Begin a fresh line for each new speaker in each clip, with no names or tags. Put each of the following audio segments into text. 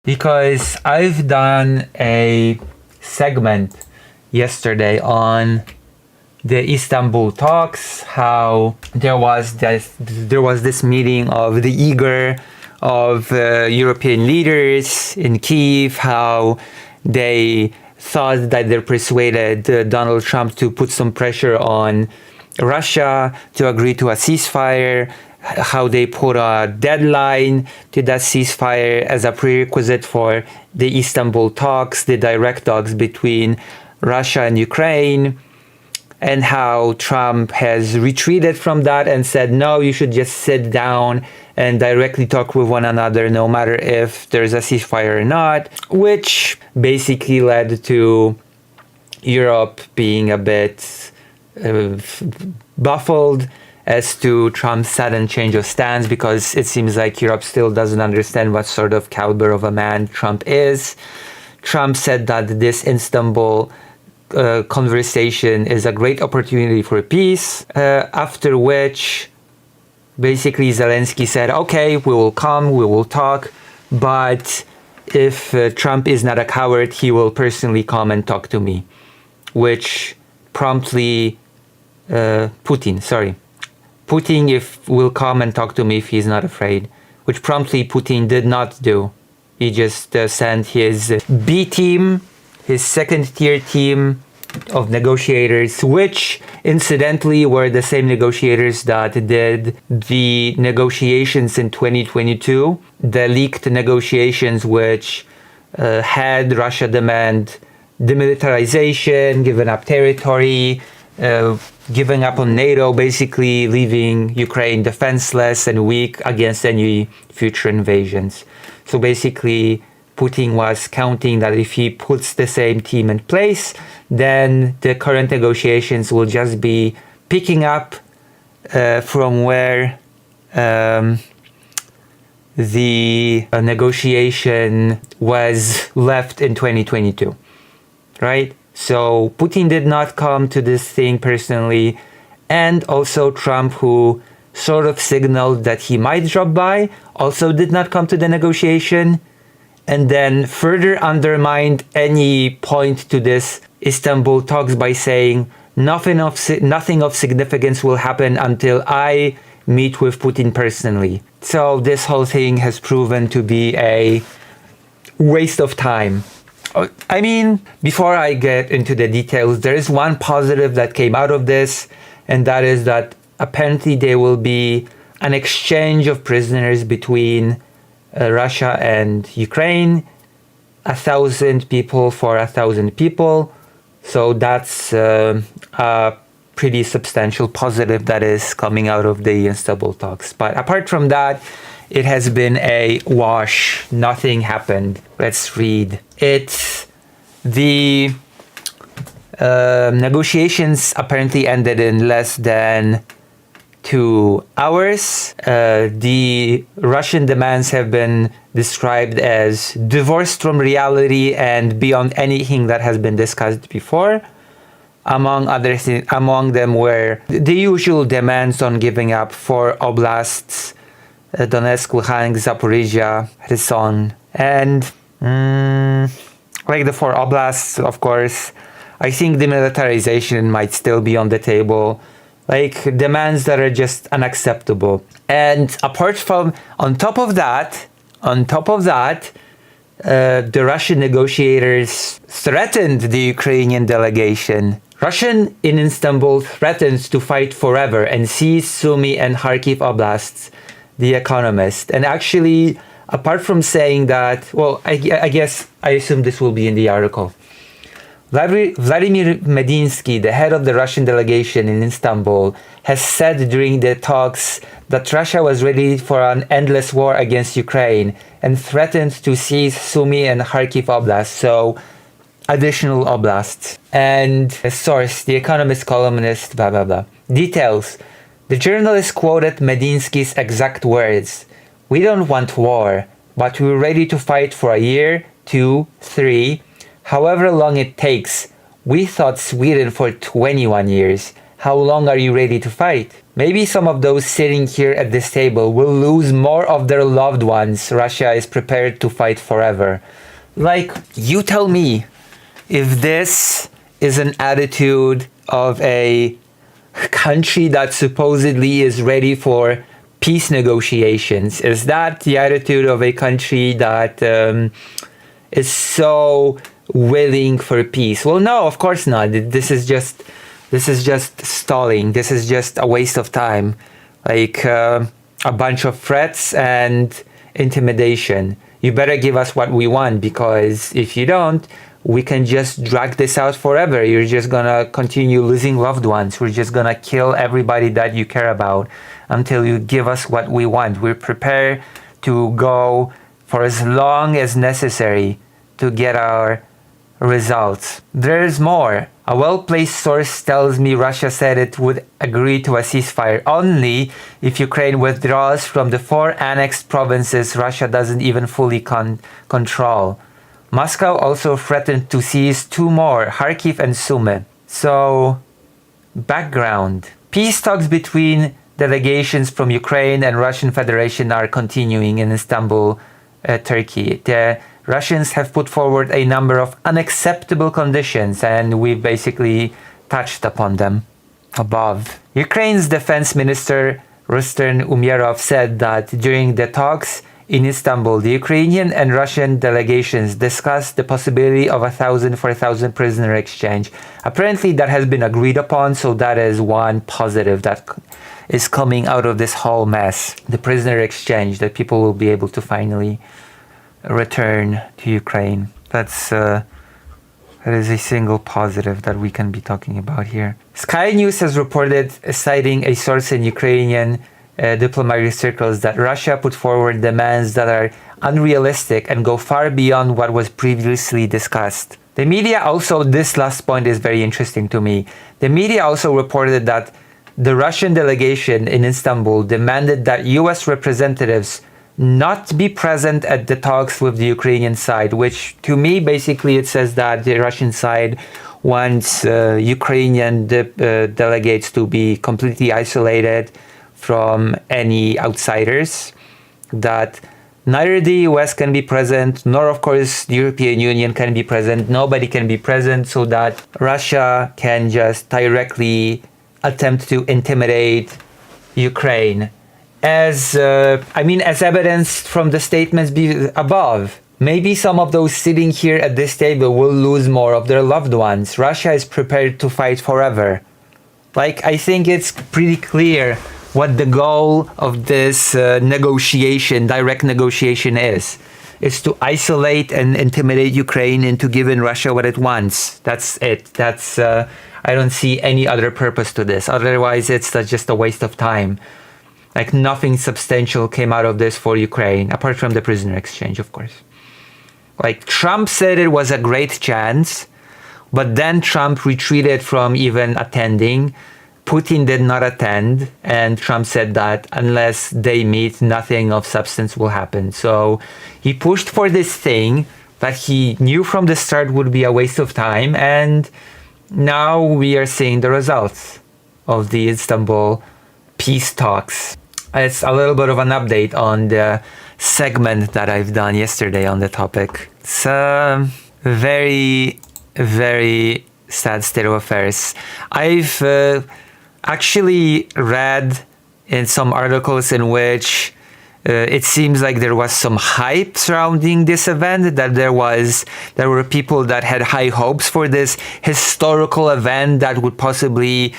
because I've done a segment yesterday on the Istanbul Talks, how there was this meeting of the eager of European leaders in Kyiv, how they thought that they persuaded Donald Trump to put some pressure on Russia to agree to a ceasefire, how they put a deadline to that ceasefire as a prerequisite for the Istanbul talks, the direct talks between Russia and Ukraine, and how Trump has retreated from that and said, no, you should just sit down and directly talk with one another, no matter if there's a ceasefire or not, which basically led to Europe being a bit baffled as to Trump's sudden change of stance, because it seems like Europe still doesn't understand what sort of caliber of a man Trump is. Trump said that this Istanbul conversation is a great opportunity for peace, after which basically Zelensky said, okay, we will come, we will talk, but if Trump is not a coward, he will personally come and talk to me, which promptly Putin will come and talk to me if he's not afraid, which promptly Putin did not do. He just sent his B team, his second-tier team of negotiators, which incidentally were the same negotiators that did the negotiations in 2022, the leaked negotiations which had Russia demand demilitarization, giving up territory, giving up on NATO, basically leaving Ukraine defenseless and weak against any future invasions. So basically, Putin was counting that if he puts the same team in place, then the current negotiations will just be picking up from where the negotiation was left in 2022, right? So Putin did not come to this thing personally, and also Trump, who sort of signaled that he might drop by, also did not come to the negotiation, and then further undermined any point to this Istanbul talks by saying nothing of significance will happen until I meet with Putin personally. So this whole thing has proven to be a waste of time. I mean, before I get into the details, there is one positive that came out of this, and that is that apparently there will be an exchange of prisoners between Russia and Ukraine, 1,000 people for 1,000 people. So that's a pretty substantial positive that is coming out of the Istanbul talks. But apart from that, it has been a wash. Nothing happened. Let's read. The negotiations apparently ended in less than 2 hours. The Russian demands have been described as divorced from reality and beyond anything that has been discussed before. Among them were the usual demands on giving up 4 oblasts, Donetsk, Luhansk, Zaporizhia, Kherson, and like the 4 oblasts, of course. I think demilitarization might still be on the table. Like demands that are just unacceptable. And on top of that, the Russian negotiators threatened the Ukrainian delegation. Russian in Istanbul threatens to fight forever and seize Sumy and Kharkiv oblasts, The Economist. And actually, apart from saying that, well, I assume this will be in the article. Vladimir Medinsky, the head of the Russian delegation in Istanbul, has said during the talks that Russia was ready for an endless war against Ukraine and threatened to seize Sumy and Kharkiv oblasts, so additional oblasts. And a source, The Economist columnist, blah blah blah. Details. The journalist quoted Medinsky's exact words. "We don't want war, but we're ready to fight for a year, 2, 3, however long it takes. We thought Sweden for 21 years. how long are you ready to fight? Maybe some of those sitting here at this table will lose more of their loved ones. Russia is prepared to fight forever. Like, you tell me if this is an attitude of a country that supposedly is ready for peace negotiations. Is that the attitude of a country that is so willing for peace? Well, no, of course not. This is just stalling. This is just a waste of time. Like a bunch of threats and intimidation. You better give us what we want, because if you don't, we can just drag this out forever. You're just gonna continue losing loved ones. We're just gonna kill everybody that you care about until you give us what we want. We're prepared to go for as long as necessary to get our results. There's more. A well-placed source tells me Russia said it would agree to a ceasefire only if Ukraine withdraws from the 4 annexed provinces Russia doesn't even fully control. Moscow also threatened to seize 2 more, Kharkiv and Sumy. So, background. Peace talks between delegations from Ukraine and Russian Federation are continuing in Istanbul, Turkey. The Russians have put forward a number of unacceptable conditions, and we've basically touched upon them above. Ukraine's defense minister Rustem Umerov said that during the talks in Istanbul, the Ukrainian and Russian delegations discussed the possibility of 1,000 for 1,000 prisoner exchange. Apparently that has been agreed upon, so that is one positive that is coming out of this whole mess. The prisoner exchange, that people will be able to finally return to Ukraine. That is a single positive that we can be talking about here. Sky News has reported, citing a source in Ukrainian diplomatic circles, that Russia put forward demands that are unrealistic and go far beyond what was previously discussed. The media also, this last point is very interesting to me. The media also reported that the Russian delegation in Istanbul demanded that US representatives not be present at the talks with the Ukrainian side, which to me basically it says that the Russian side wants Ukrainian delegates to be completely isolated from any outsiders, that neither the US can be present, nor of course the European Union can be present. Nobody can be present, so that Russia can just directly attempt to intimidate Ukraine. As evidenced from the statements above. Maybe some of those sitting here at this table will lose more of their loved ones. Russia is prepared to fight forever. Like, I think it's pretty clear what the goal of this direct negotiation is. It's to isolate and intimidate Ukraine into giving Russia what it wants. That's it. I don't see any other purpose to this. Otherwise, it's just a waste of time. Like, nothing substantial came out of this for Ukraine, apart from the prisoner exchange, of course. Like, Trump said it was a great chance, but then Trump retreated from even attending. Putin did not attend, and Trump said that unless they meet, nothing of substance will happen. So he pushed for this thing that he knew from the start would be a waste of time, and now we are seeing the results of the Istanbul peace talks. It's a little bit of an update on the segment that I've done yesterday on the topic. It's a very, very sad state of affairs. I've actually read in some articles in which it seems like there was some hype surrounding this event, that there were people that had high hopes for this historical event that would possibly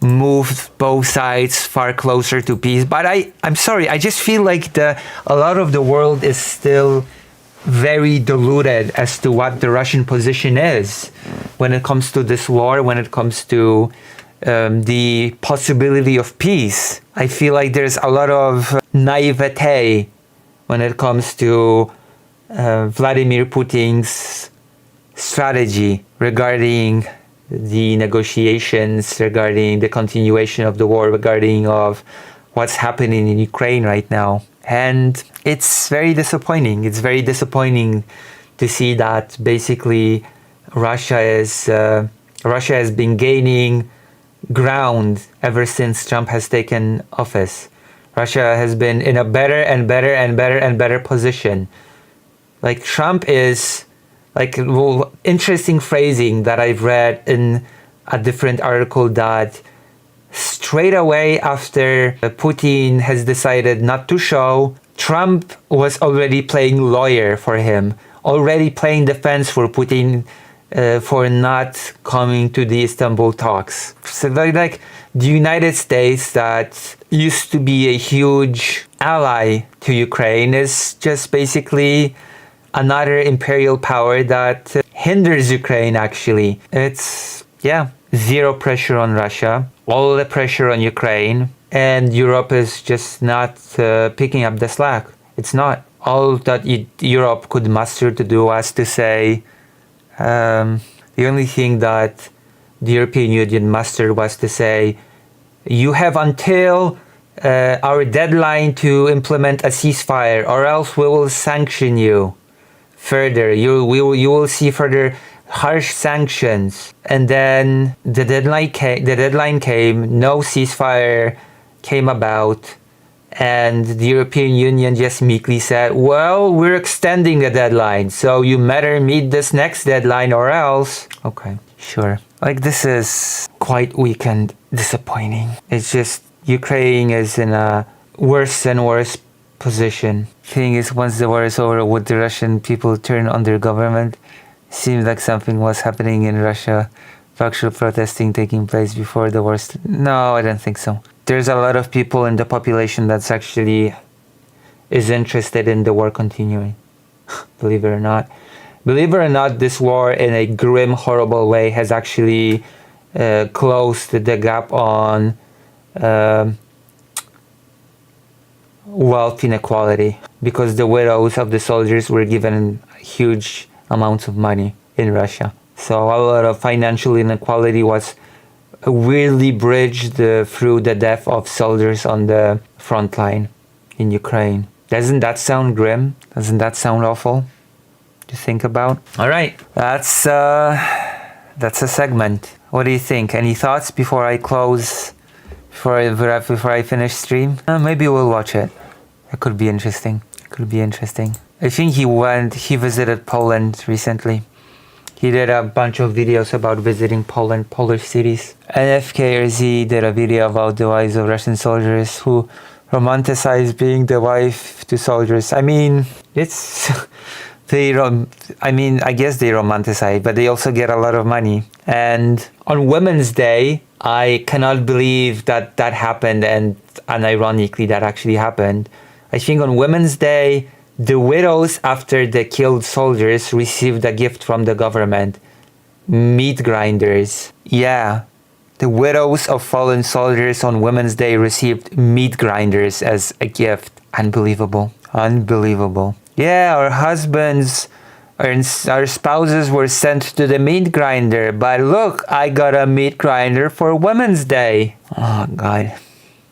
move both sides far closer to peace. But I'm sorry, I just feel like a lot of the world is still very deluded as to what the Russian position is when it comes to this war, when it comes to the possibility of peace. I feel like there's a lot of naivete when it comes to Vladimir Putin's strategy regarding the negotiations, regarding the continuation of the war, regarding of what's happening in Ukraine right now. And it's very disappointing. It's very disappointing to see that basically Russia has been gaining ground ever since Trump has taken office. Russia has been in a better and better and better and better position. Like Trump is, like, interesting phrasing that I've read in a different article, that straight away after Putin has decided not to show, Trump was already playing lawyer for him, already playing defense for Putin for not coming to the Istanbul talks. So like the United States, that used to be a huge ally to Ukraine, is just basically another imperial power that hinders Ukraine actually. It's, zero pressure on Russia, all the pressure on Ukraine, and Europe is just not picking up the slack. It's not. All that Europe could muster to do was to say, the only thing that the European Union mustered was to say, you have until our deadline to implement a ceasefire, or else we will sanction you further. You will see further harsh sanctions. And then the deadline came, no ceasefire came about, and the European Union just meekly said, well, we're extending the deadline, so you better meet this next deadline or else. Okay, sure. Like, this is quite weak and disappointing. It's just Ukraine is in a worse and worse position. Thing is, once the war is over, would the Russian people turn on their government? Seems like something was happening in Russia. Actual protesting taking place before the war. No, I don't think so. There's a lot of people in the population that's actually is interested in the war continuing. Believe it or not. Believe it or not, this war in a grim, horrible way has actually closed the gap on wealth inequality, because the widows of the soldiers were given huge amounts of money in Russia. So a lot of financial inequality was weirdly bridged through the death of soldiers on the front line in Ukraine. Doesn't that sound grim? Doesn't that sound awful to think about? All right, that's a segment. What do you think? Any thoughts before I close? Before I finish stream? Maybe we'll watch it. It could be interesting. I think he visited Poland recently. He did a bunch of videos about visiting Poland, Polish cities. NFKRZ did a video about the wives of Russian soldiers who romanticize being the wife to soldiers. I mean, I guess they romanticize, but they also get a lot of money. And on Women's Day, I cannot believe that happened, and unironically that actually happened. I think on Women's Day, the widows after the killed soldiers received a gift from the government. Meat grinders. Yeah, the widows of fallen soldiers on Women's Day received meat grinders as a gift. Unbelievable. Yeah, our husbands, our spouses were sent to the meat grinder, but look, I got a meat grinder for Women's Day. Oh God.